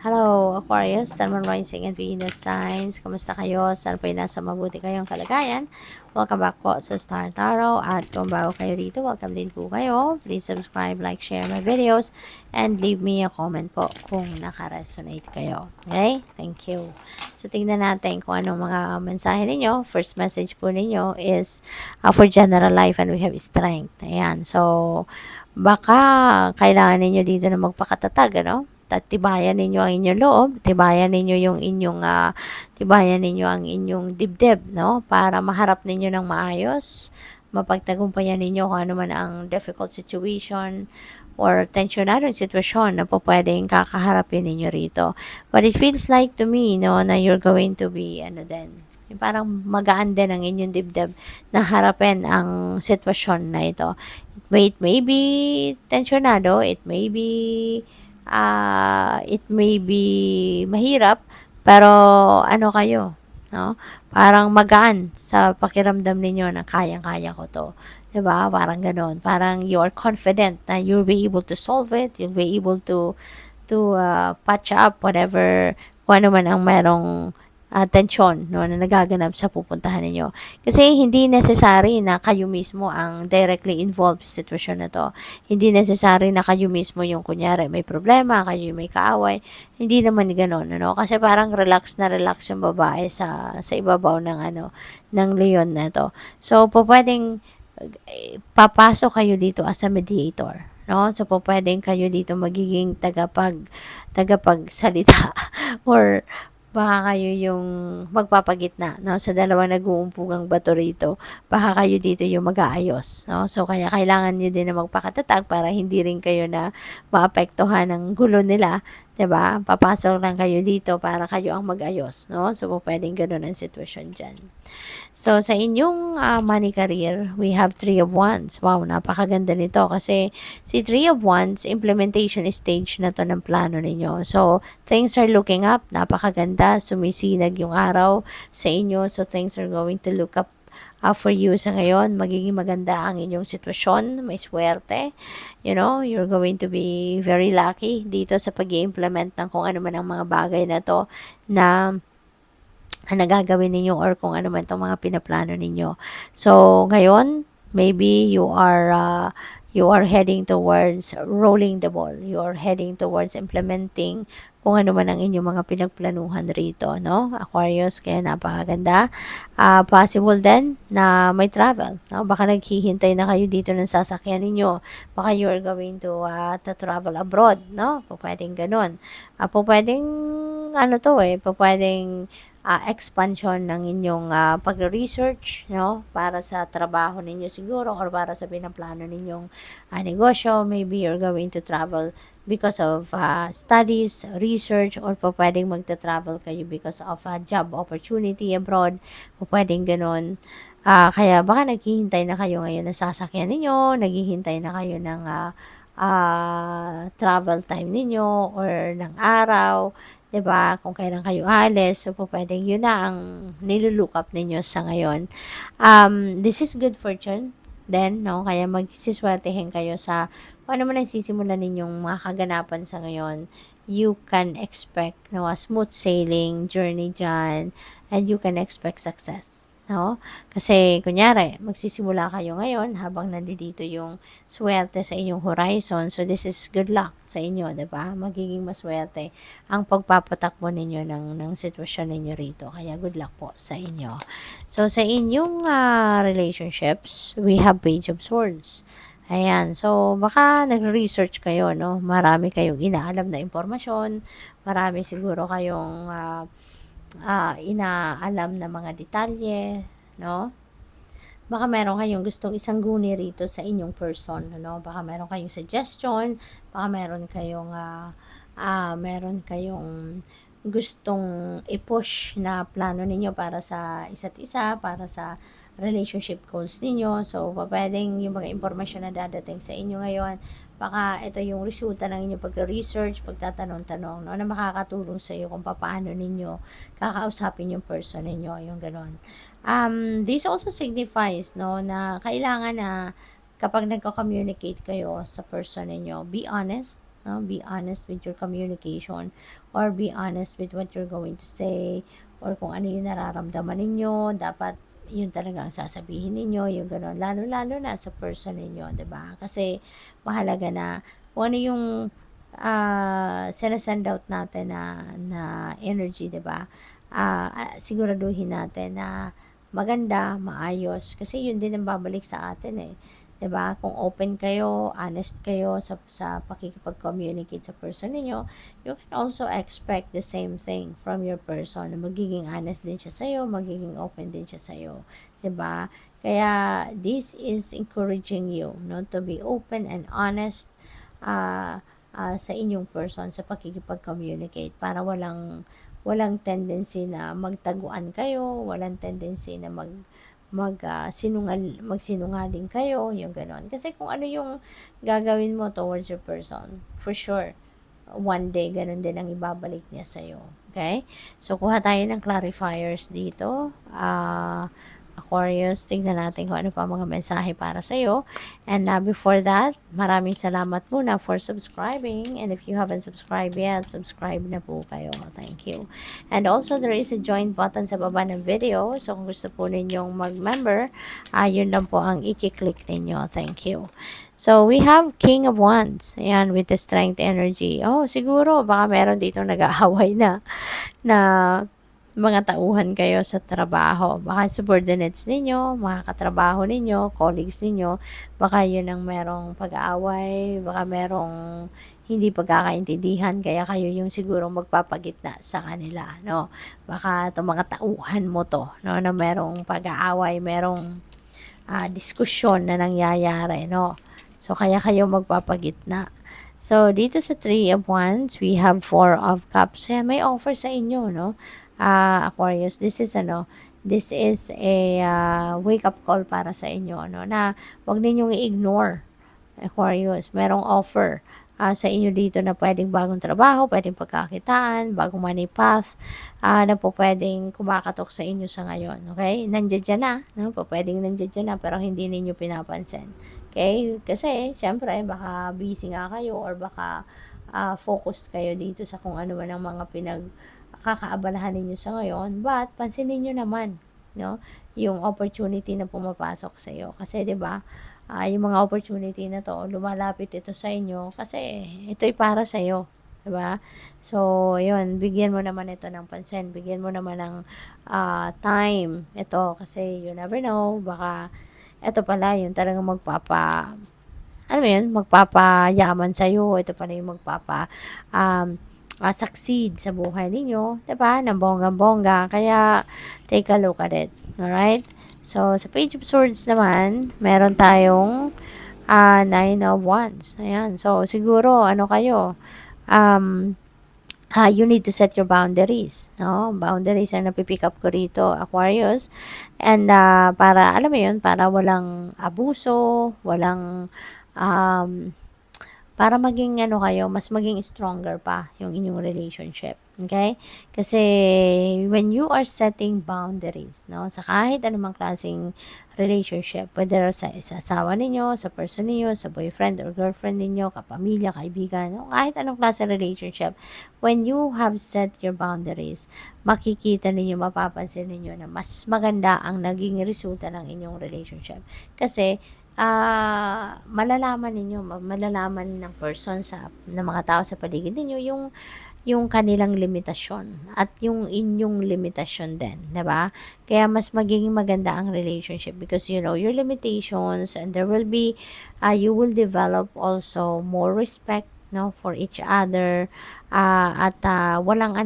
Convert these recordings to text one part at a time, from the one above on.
Hello, Aquarius, Sun, Moon, Rising, and Venus signs. Kumusta kayo? Sana po ay nasa mabuti kayong kalagayan. Welcome back po sa Star Tarot. At kung bago kayo dito, welcome din po kayo. Please subscribe, like, share my videos, and leave me a comment po kung naka-resonate kayo. Okay? Thank you. So, tingnan natin kung anong mga mensahe ninyo. First message po ninyo is for general life and we have strength. Ayan. So, baka kailangan ninyo dito na magpakatatag, ano? At tibayan ninyo ang inyong loob, tibayan ninyo yung inyong tibayan ninyo ang inyong dibdib, no? Para maharap ninyo ng maayos, mapagtagumpayan ninyo kung ano man ang difficult situation or tensionadong sitwasyon na po pwedeng kakaharapin ninyo rito. But it feels like to me, no, na you're going to be, yung parang magaan din ang inyong dibdib na harapin ang sitwasyon na ito. It may be tensionado, it may be mahirap, pero ano kayo, no? Parang magaan sa pakiramdam ninyo na kayang-kaya ko to. 'Di ba? Parang ganoon. Parang you are confident na you'll be able to solve it, you'll be able to patch up whatever kung ano man ang merong tensyon, no, na nagaganap sa pupuntahan ninyo. Kasi hindi necessary na kayo mismo ang directly involved sa sitwasyon na to. Hindi necessary na kayo mismo yung kunyari may problema, kayo yung may kaaway. Hindi naman ganoon, ano? Kasi parang relax na relax yung babae sa ibabaw ng leon na to. So, pwedeng papasok kayo dito as a mediator, no? So, pwedeng kayo dito magiging tagapagsalita or baka kayo yung magpapagitna, no, sa dalawang nag-uumpugang bato rito. Baka kayo dito yung mag-aayos, no? So, kaya kailangan nyo din na magpakatatag para hindi rin kayo na maapektuhan ng gulo nila, 'di ba? Papasok lang kayo dito para kayo ang mag-ayos, no? So, pwedeng ganoon ang sitwasyon diyan. So, sa inyong money career, we have Three of Wands. Wow, napakaganda nito kasi si Three of Wands, implementation stage na to ng plano ninyo. So, things are looking up. Napakaganda. Sumisinag yung araw sa inyo. So, things are going to look up for you sa ngayon. Magiging maganda ang inyong sitwasyon. May swerte. You know, you're going to be very lucky dito sa pag-i-implement ng kung ano man ang mga bagay na to na nagagawin ninyo or kung ano man itong mga pinaplano ninyo. So, ngayon, maybe you are heading towards rolling the ball. You are heading towards implementing kung ano man ang inyong mga pinagplanuhan rito, no? Aquarius, kaya napakaganda. Possible din na may travel, no? Baka naghihintay na kayo dito ng sasakyan ninyo. Baka you are going to travel abroad, no? Pwedeng ganun. Pwedeng, pwedeng expansion ng inyong pag-research, no? Para sa trabaho ninyo siguro or para sa pinaplano ninyong negosyo. Maybe you're going to travel because of studies, research, or pwedeng magta-travel kayo because of a job opportunity abroad. Pwedeng ganun. Kaya baka naghihintay na kayo ngayon ng sasakyan ninyo, naghihintay na kayo ng travel time ninyo or ng araw, 'di ba? Kung kailan kayo alis, so pwedeng yun na ang nilulook up ninyo sa ngayon. This is good fortune then, no? Kaya magsiswertehin kayo sa kung ano man ang sisimulan ninyong mga kaganapan sa ngayon. You can expect, no, a smooth sailing journey dyan, and you can expect success, no? Kasi, kunyari, magsisimula kayo ngayon habang nandito yung swerte sa inyong horizon. So, this is good luck sa inyo, 'di ba? Magiging maswerte ang pagpapatakbo ninyo ng sitwasyon ninyo rito. Kaya good luck po sa inyo. So, sa inyong relationships, we have Page of Swords. Ayan. So, baka nag-research kayo, no? Marami kayong inaalam na impormasyon. Marami siguro kayong inaalam na mga detalye, no? Baka meron kayong gustong isangguni rito sa inyong person, no? Baka meron kayong suggestion, baka meron kayong gustong i-push na plano ninyo para sa isa't isa, para sa relationship goals ninyo. So, pwedeng yung mga impormasyon na dadating sa inyo ngayon, baka ito yung resulta ng inyong pagre-research, pagtatanong-tanong, no, na makakatulong sa iyo kung paano ninyo kakausapin yung person ninyo, yung ganon. This also signifies, no, na kailangan na kapag nagko-communicate kayo sa person ninyo, be honest, no? Be honest with your communication, or be honest with what you're going to say, or kung ano yung nararamdaman ninyo, dapat yun talaga ang sasabihin ninyo, yung gano'n. Lalo-lalo na sa person ninyo, 'di ba? Kasi mahalaga na kung ano yung sinasend out natin na energy, 'di ba? Siguraduhin natin na maganda, maayos, kasi yun din ang babalik sa atin eh. 'Di ba? Kung open kayo, honest kayo sa pakikipag-communicate sa person niyo, you can also expect the same thing from your person. Na magiging honest din siya sa iyo, magiging open din siya sa iyo, 'di ba? Kaya this is encouraging you, no, to be open and honest sa inyong person sa pakikipag-communicate, para walang tendency na magtaguan kayo, walang tendency na magsinungaling kayo, yung gano'n. Kasi kung ano yung gagawin mo towards your person, for sure, one day ganun din ang ibabalik niya sa'yo. Okay? So, kuha tayo ng clarifiers dito. Aquarius, tignan natin kung ano pa mga mensahe para sa'yo. And before that, maraming salamat muna for subscribing. And if you haven't subscribed yet, subscribe na po kayo. Thank you. And also, there is a join button sa baba ng video. So, kung gusto po ninyong mag-member, yun lang po ang i-click ninyo. Thank you. So, we have King of Wands. Ayan, with the strength energy. Oh, siguro, baka meron dito nag-aaway na mga tauhan kayo sa trabaho. Baka subordinates ninyo, mga katrabaho ninyo, colleagues ninyo, baka yun ang merong pag-aaway, baka merong hindi pagkakaintindihan, kaya kayo yung siguro magpapagitna sa kanila, no? Baka itong mga tauhan mo to, no, na merong pag-aaway, merong diskusyon na nangyayari, no? So, kaya kayo magpapagitna. So, dito sa 3 of Wands, we have 4 of Cups. May offer sa inyo, no? Aquarius, this is a wake up call para sa inyo, no, na wag ninyong i-ignore. Aquarius, merong offer sa inyo dito na pwedeng bagong trabaho, pwedeng pagkakitaan, bagong money path, na po pwedeng kumakatok sa inyo sa ngayon. Okay? Nandiyan na, no? Pwedeng nandiyan na, pero hindi ninyo pinapansin. Okay? Kasi, syempre, baka busy nga kayo, or baka focused kayo dito sa kung ano man ang mga kakaabalahan ninyo sa ngayon, but pansinin niyo naman, no, yung opportunity na pumapasok sa iyo. Kasi 'di ba, yung mga opportunity na to, lumalapit ito sa inyo kasi ito'y para sa iyo, 'di ba? So, 'yun, bigyan mo naman ito ng pansin, bigyan mo naman ng time ito, kasi you never know, baka ito pala yung talagang magpapayaman sa iyo, ito pala yung succeed sa buhay ninyo, 'di ba? Ng bonggang-bongga. Kaya take a look at it. All right? So, sa Page of Swords naman, meron tayong 9 of Wands. Ayan. So, siguro ano kayo, you need to set your boundaries, no? Boundaries ang napipick up ko rito, Aquarius. And para alam mo 'yun, para walang abuso, walang para maging mas maging stronger pa yung inyong relationship. Okay? Kasi when you are setting boundaries, no, sa kahit anumang klaseng relationship, whether sa asawa ninyo, sa person ninyo, sa boyfriend or girlfriend ninyo, kapamilya, kaibigan, no, kahit anong klaseng relationship, when you have set your boundaries, makikita ninyo, mapapansin ninyo na mas maganda ang naging resulta ng inyong relationship. Kasi malalaman ng person ng mga tao sa paligid ninyo yung kanilang limitasyon at yung inyong limitasyon din, 'di ba? Kaya mas magiging maganda ang relationship because you know your limitations, and there will be you will develop also more respect, no, for each other, at walang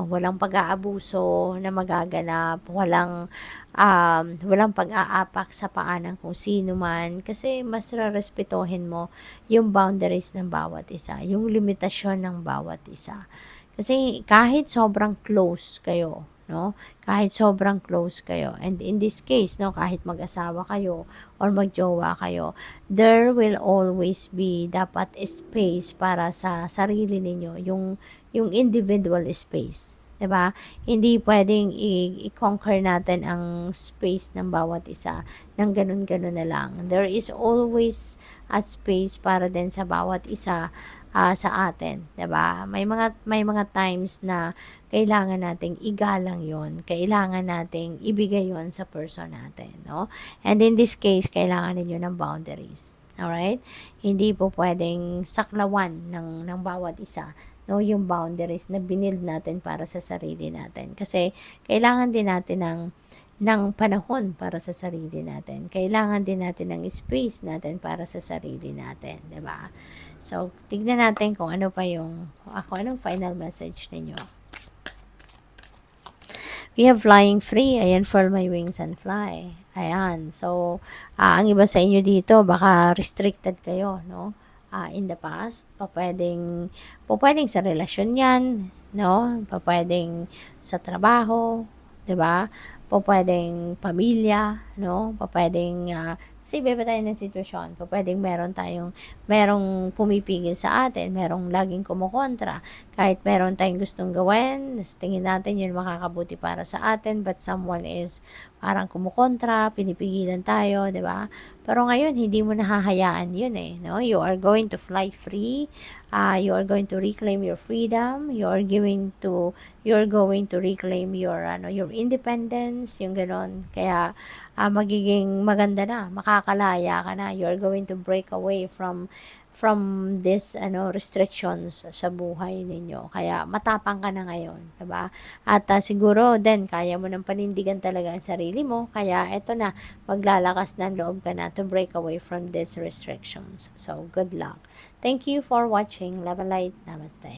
walang pag-aabuso na magaganap, walang pag-aapak sa paa ng kung sino man, kasi mas rerespetuhin mo yung boundaries ng bawat isa, yung limitasyon ng bawat isa. Kasi kahit sobrang close kayo, no? Kahit sobrang close kayo, and in this case, no, kahit mag-asawa kayo or magjowa kayo, there will always be dapat space para sa sarili ninyo, yung individual space. 'Di ba? Hindi pwedeng i-conquer natin ang space ng bawat isa ng ganun-ganun na lang. There is always a space para din sa bawat isa sa atin, 'di ba? May mga times na kailangan nating igalang 'yon, kailangan nating ibigay 'yon sa person natin, no? And in this case, kailangan ninyo ng boundaries. Alright? Hindi po pwedeng saklawan ng bawat isa, no, yung boundaries na binild natin para sa sarili natin. Kasi kailangan din natin ng panahon para sa sarili natin. Kailangan din natin ng space natin para sa sarili natin, 'di ba? So, tignan natin kung ano pa yung anong final message ninyo. We have flying free. Ayan, furl my wings and fly. Ayan. So, ang iba sa inyo dito, baka restricted kayo, no? In the past, pwedeng sa relasyon yan, no? Pwedeng sa trabaho, 'di ba? Pwedeng pamilya, no? Pwedeng kasi iba tayo ng sitwasyon. Pwedeng merong pumipigil sa atin, merong laging kumukontra. Kahit meron tayong gustong gawin, tingin natin yun makakabuti para sa atin, but someone is parang kumukontra, pinipigilan tayo, 'di ba? Pero ngayon, hindi mo nahahayaan yun no? You are going to fly free. You are going to reclaim your freedom. You're going to reclaim your independence, yung ganon. Kaya magiging maganda na, makakalaya ka na. You're going to break away from this restrictions sa buhay ninyo. Kaya matapang ka na ngayon, 'di ba? At siguro then kaya mo nang panindigan talaga ang sarili mo. Kaya eto na, maglalakas ng loob ka na to break away from these restrictions. So, good luck. Thank you for watching. Love and light. Namaste.